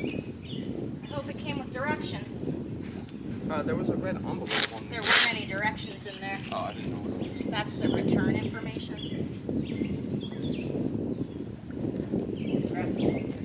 I hope it came with directions. There was a red envelope on there. There weren't any directions in there. Oh, I didn't know what it was. That's the return information. Grab some scissors.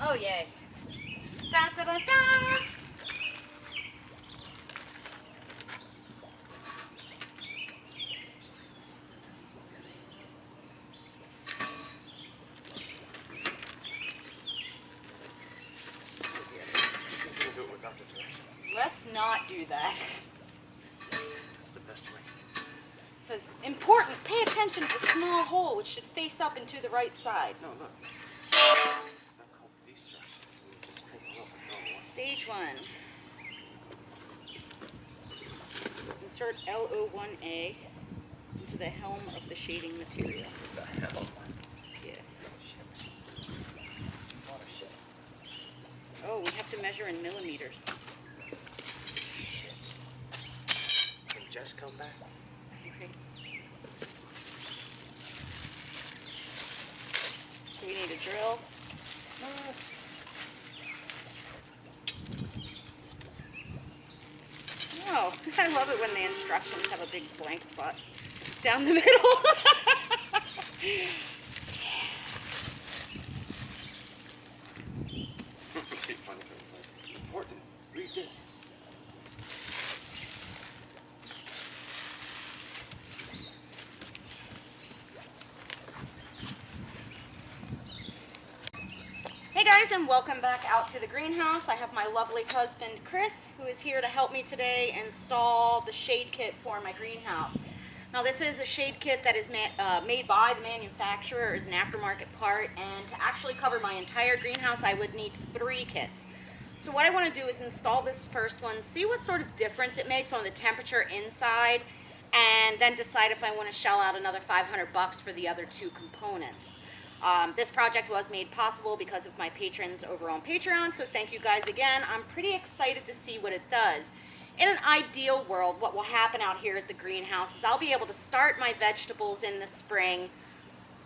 Oh, yay. Da, da, da, da. Let's not do that. That's the best way. It says, important, pay attention to the small hole, which should face up and to the right side. No, look. They're called destructions. We just pick them up and throw them. Stage 1. Insert LO1A into the helm of the shading material. What the hell? Yes. A lot of shit. Oh, we have to measure in millimeters. Shit. Can Jess come back? Okay. So we need a drill. Oh, I love it when the instructions have a big blank spot down the middle. It's funny things like, important, read this. Hey guys, and welcome back out to the greenhouse. I have my lovely husband Chris, who is here to help me today install the shade kit for my greenhouse. Now this is a shade kit that is made by the manufacturer, is an aftermarket part, and to actually cover my entire greenhouse I would need 3 kits. So what I want to do is install this first one, see what sort of difference it makes on the temperature inside, and then decide if I want to shell out another $500 for the other 2 components. This project was made possible because of my patrons over on Patreon, so thank you guys again. I'm pretty excited to see what it does. In an ideal world, what will happen out here at the greenhouse is I'll be able to start my vegetables in the spring,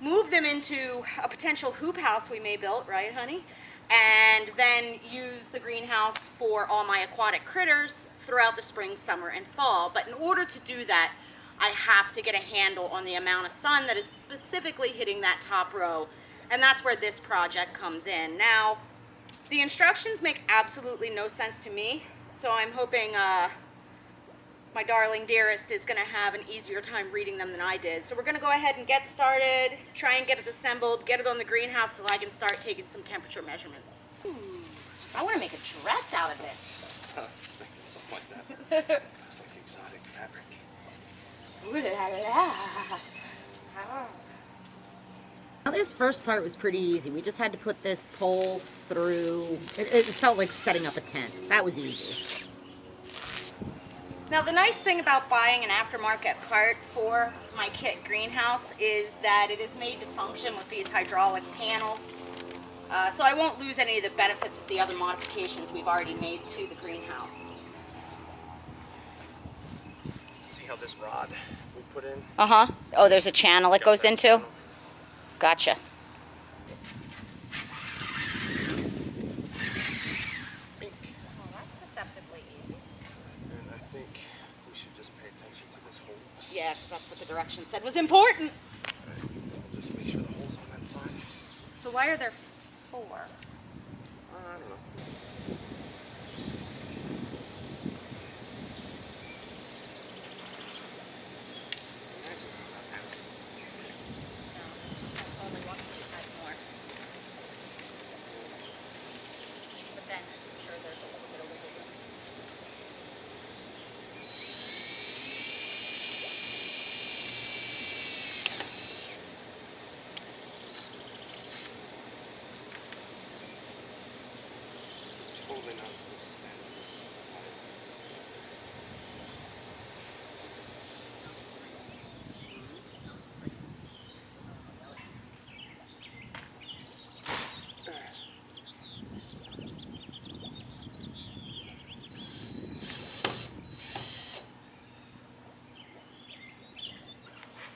move them into a potential hoop house we may build, right honey? And then use the greenhouse for all my aquatic critters throughout the spring, summer, and fall. But in order to do that, I have to get a handle on the amount of sun that is specifically hitting that top row, and that's where this project comes in. Now, the instructions make absolutely no sense to me, so I'm hoping my darling dearest is going to have an easier time reading them than I did. So we're going to go ahead and get started, try and get it assembled, get it on the greenhouse so I can start taking some temperature measurements. Ooh, I want to make a dress out of this. I was just thinking something like that. Looks like exotic fabric. Ooh la la. Oh. Now this first part was pretty easy. We just had to put this pole through. It felt like setting up a tent. That was easy. Now the nice thing about buying an aftermarket part for my kit greenhouse is that it is made to function with these hydraulic panels. So I won't lose any of the benefits of the other modifications we've already made to the greenhouse. See how this rod we put in? Uh-huh. Oh, there's a channel it goes into? Gotcha. Well, that's deceptively easy. and I think we should just pay attention to this hole. Yeah, because that's what the directions said was important. Right. We'll just make sure the hole's on that side. So why are there 4? I don't know. Imagine it's not housing. Only wants me to add more. But then I'm sure there's a little bit of wiggle room. probably not supposed to stand on this.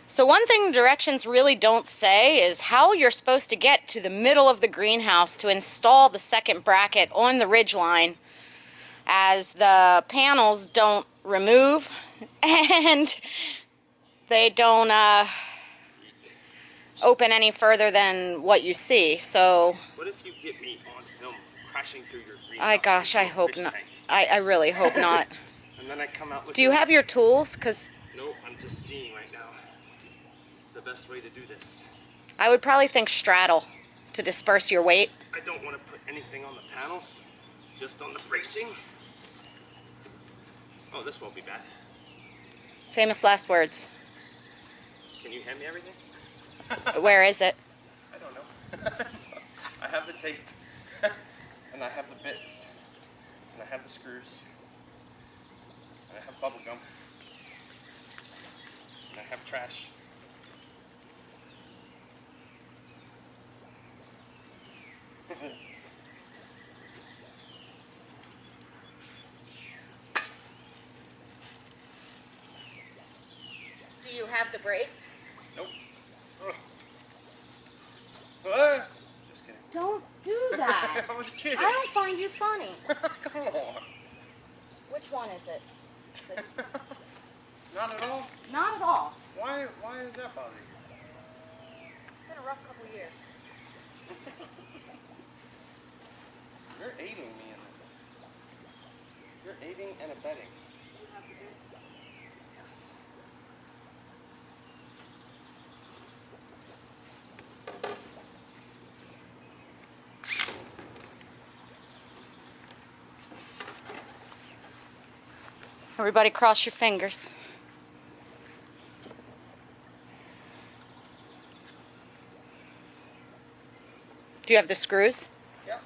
So one thing directions really don't say is how you're supposed to get to the middle of the greenhouse to install the second bracket on the ridge line, as the panels don't remove and they don't open any further than what you see. So What if you get me on film crashing through your greenhouse? I gosh, I into a hope fish not. tank? I really hope not. And then I come out with. Do you have your tools? Because No, I'm just seeing right now the best way to do this. I would probably think straddle to disperse your weight. I don't want to put anything on the panels, just on the bracing. Oh, this won't be bad. Famous last words. Can you hand me everything? Where is it? I don't know. I have the tape, and I have the bits, and I have the screws, and I have bubble gum, and I have trash. Do you have the brace? Nope. Ah! Just kidding. Don't do that. I was kidding. I don't find you funny. Come on. Which one is it? This- Not at all. Not at all. Why is that bothering you? It's been a rough couple years. You're aiding me in this. You're aiding and abetting. Yes. Everybody cross your fingers. Do you have the screws? Yep.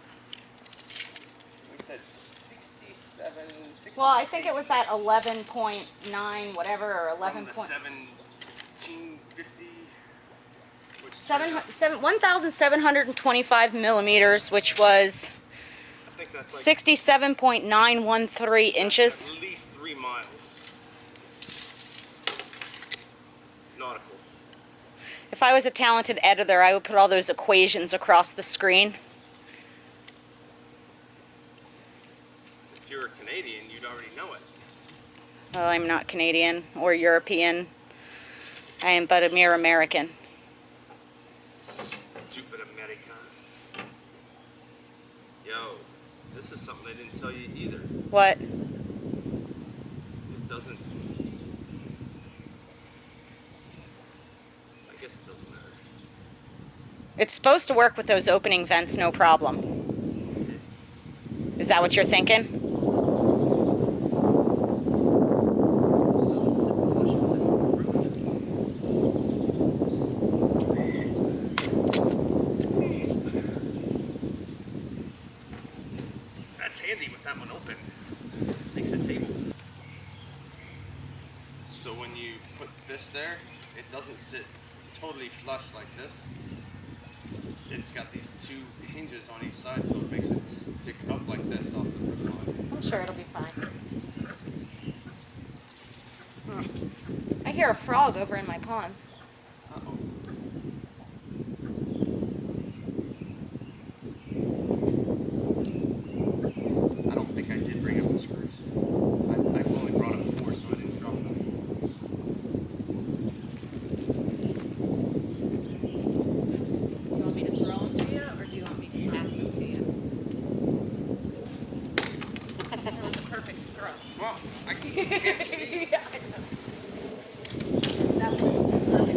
We said 67, 60. Well, I think it was that 11.9 whatever, or 11 From the point... 1750, which 1,725 millimeters, which was I think that's like 67.913 inches. at least 3 miles. Nautical. If I was a talented editor, I would put all those equations across the screen. If you're a Canadian, you'd already know it. Well, I'm not Canadian or European. I am but a mere American. Stupid America. Yo, this is something I didn't tell you either. What? It doesn't. I guess it doesn't matter. It's supposed to work with those opening vents, no problem. Is that what you're thinking? It doesn't sit flush with the roof. That's handy with that one open. Makes a table. So when you put this there, it doesn't sit totally flush like this. It's got these 2 hinges on each side, so it makes it stick up like this off the roof line. I'm sure it'll be fine. I hear a frog over in my ponds. Uh-oh. I don't think I did bring up the screws. I only brought up 4, so I didn't drop them. Do you want me to throw them to you, or do you want me to pass them to you? That was a perfect throw. Well, I can't see. Yeah, I know. That was a perfect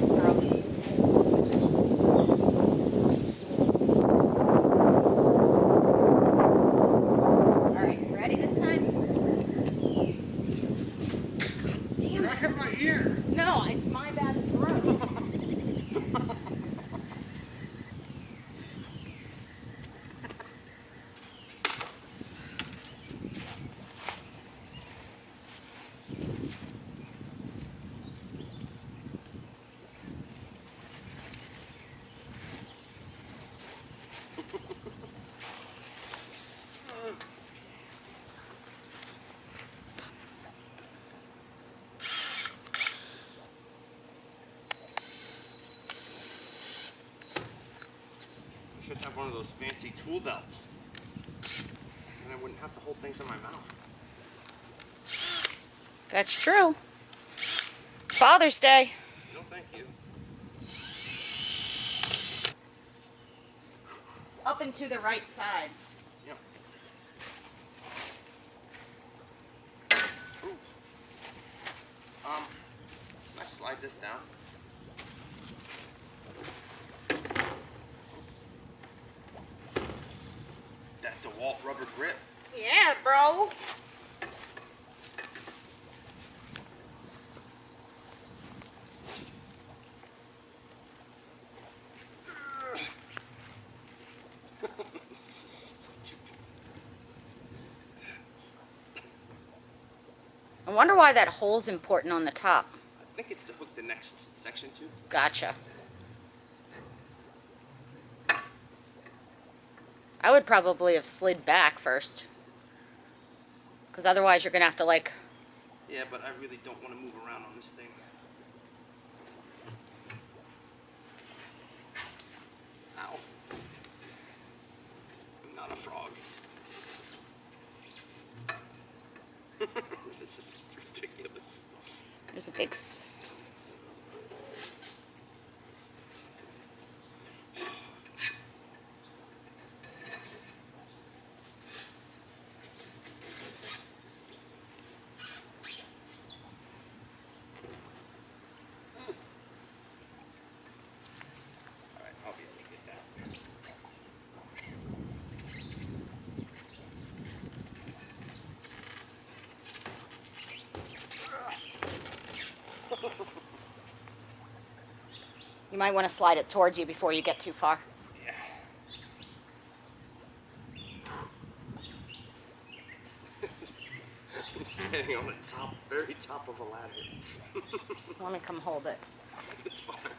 should have one of those fancy tool belts. And I wouldn't have to hold things in my mouth. That's true. Father's Day. No, thank you. Up and to the right side. Yep. Ooh. Can I slide this down? That DeWalt rubber grip. Yeah, bro. This is so stupid. I wonder why that hole's important on the top. I think it's to hook the next section to. Gotcha. I would probably have slid back first. Because otherwise you're going to have to like... Yeah, but I really don't want to move around on this thing. Ow. I'm not a frog. This is ridiculous. There's a big... Alright, I'll be able to get that. You might want to slide it towards you before you get too far. Yeah. I'm standing on the top, very top of a ladder. Let me come hold it. It's fine.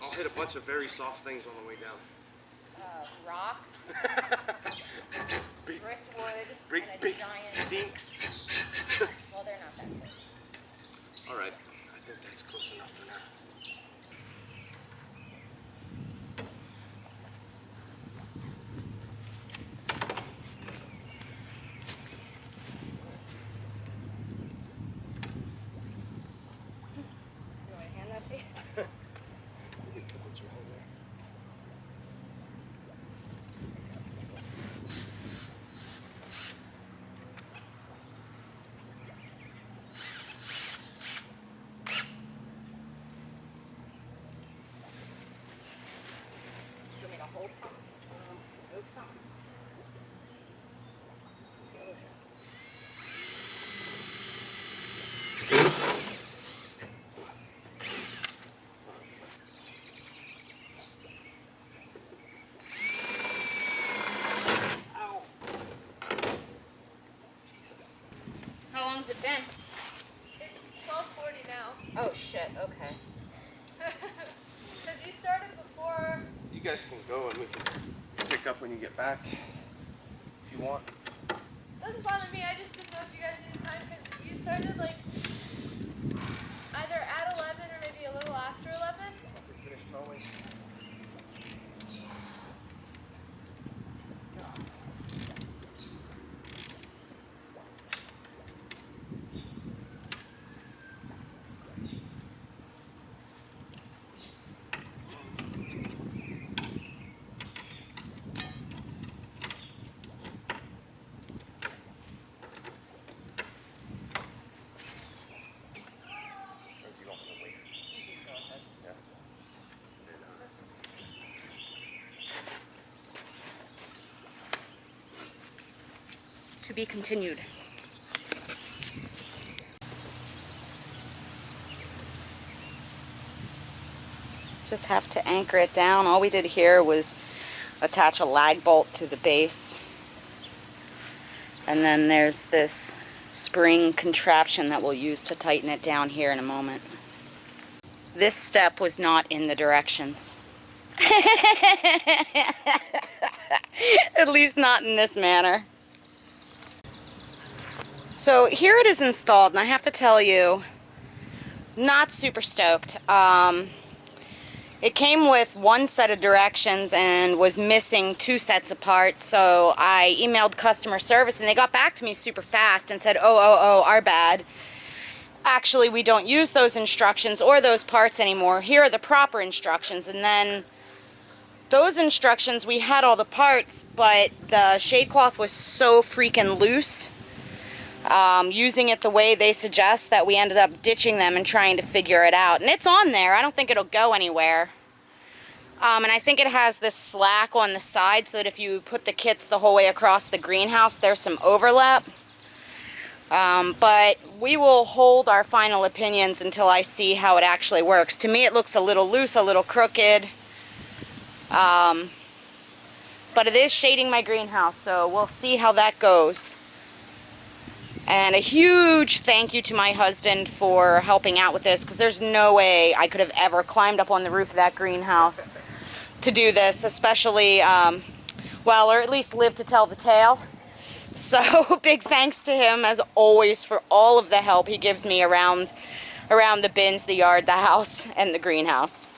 I'll hit a bunch of very soft things on the way down. Rocks, Big, driftwood, big, and a big giant... sinks. Well, they're not that big. Alright, I think that's close enough for now. You want me to hand that to you? You can put your hand there. You want me to hold something? Move something? Ow! Jesus. How long's it been? It's 12:40 now. Oh shit, okay. Because you started before. You guys can go and we can pick up when you get back. If you want. Doesn't bother me. I just didn't know if you guys needed time because you started like either at 11 or maybe a little after 11. We finished mowing. To be continued. Just have to anchor it down. All we did here was attach a lag bolt to the base. And then there's this spring contraption that we'll use to tighten it down here in a moment. This step was not in the directions. At least not in this manner. So here it is installed, and I have to tell you, not super stoked. It came with one set of directions and was missing 2 sets of parts, so I emailed customer service and they got back to me super fast and said, oh, our bad. Actually, we don't use those instructions or those parts anymore. Here are the proper instructions. And then those instructions, we had all the parts, but the shade cloth was so freaking loose, using it the way they suggest, that we ended up ditching them and trying to figure it out. And it's on there. I don't think it'll go anywhere. And I think it has this slack on the side so that if you put the kits the whole way across the greenhouse, there's some overlap. But we will hold our final opinions until I see how it actually works. To me, it looks a little loose, a little crooked. But it is shading my greenhouse, so we'll see how that goes. And a huge thank you to my husband for helping out with this, because there's no way I could have ever climbed up on the roof of that greenhouse to do this, especially, well, or at least live to tell the tale. So big thanks to him, as always, for all of the help he gives me around the bins, the yard, the house, and the greenhouse.